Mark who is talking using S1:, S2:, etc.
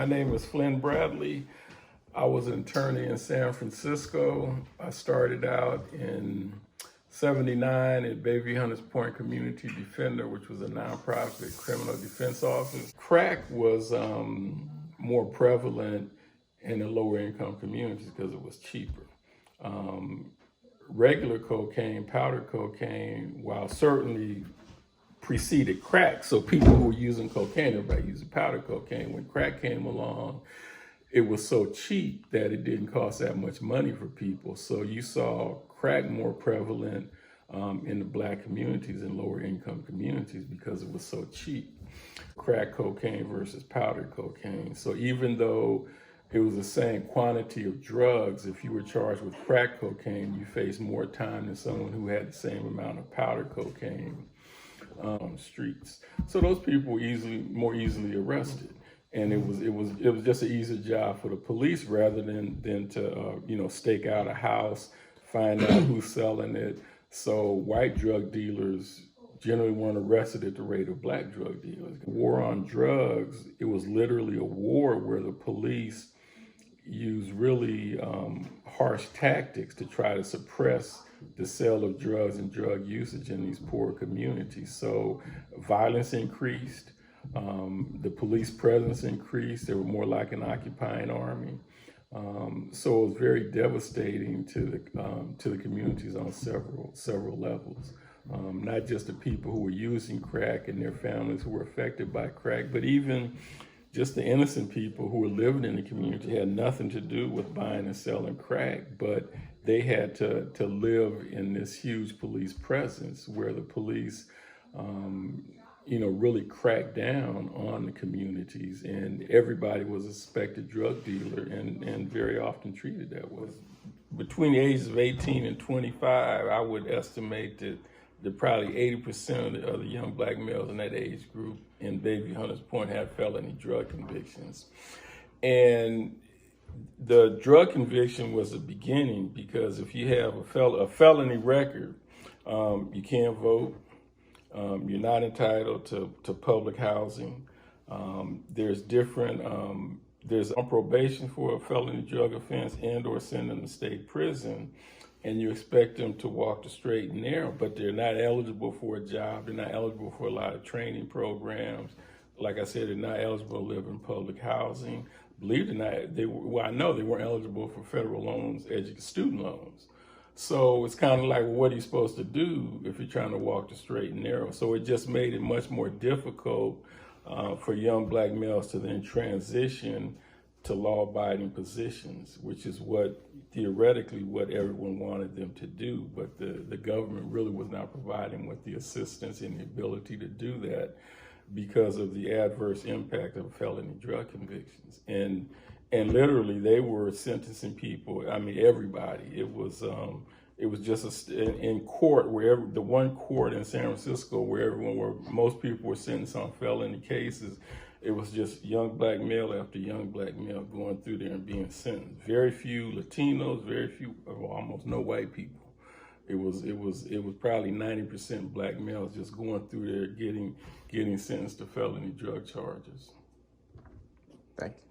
S1: My name is Flynn Bradley. I was an attorney in San Francisco. I started out in '79 at Bayview Hunters Point Community Defender, which was a nonprofit criminal defense office. Crack was more prevalent in the lower income communities because it was cheaper. Regular cocaine, powder cocaine, while certainly preceded crack. So people who were using cocaine, everybody using powder cocaine. When crack came along, it was so cheap that it didn't cost that much money for people. So you saw crack more prevalent in the black communities and lower income communities because it was so cheap. Crack cocaine versus powder cocaine. So even though it was the same quantity of drugs, if you were charged with crack cocaine, you faced more time than someone who had the same amount of powder cocaine on the streets. So those people were more easily arrested. And it was just an easier job for the police rather than to stake out a house, find out who's selling it. So white drug dealers generally weren't arrested at the rate of black drug dealers. The war on drugs, it was literally a war where the police used really harsh tactics to try to suppress the sale of drugs and drug usage in these poor communities. So violence increased. The police presence increased. They were more like an occupying army. So it was very devastating to the communities on several levels. Not just the people who were using crack and their families who were affected by crack, but even just the innocent people who were living in the community had nothing to do with buying and selling crack, but they had to live in this huge police presence where the police really cracked down on the communities, and everybody was a suspected drug dealer and very often treated that way. Between the ages of 18 and 25, I would estimate that probably 80% of the young black males in that age group in Bayview Hunters Point had felony drug convictions. And the drug conviction was the beginning, because if you have a felony record, you can't vote. You're not entitled to public housing. There's on probation for a felony drug offense and or send them to state prison, and you expect them to walk the straight and narrow, but they're not eligible for a job. They're not eligible for a lot of training programs. Like I said, they're not eligible to live in public housing. Believe it or not, I know they weren't eligible for federal loans, student loans. So it's kind of like, well, what are you supposed to do if you're trying to walk the straight and narrow? So it just made it much more difficult for young black males to then transition to law-abiding positions, which is theoretically what everyone wanted them to do. But the government really was not providing with the assistance and the ability to do that because of the adverse impact of felony drug convictions. And literally, they were sentencing people. I mean, everybody. It was just in court, the one court in San Francisco where most people were sentenced on felony cases. It was just young black male after young black male going through there and being sentenced. Very few Latinos, very few, almost no white people. It was probably 90% black males just going through there getting sentenced to felony drug charges.
S2: Thank you.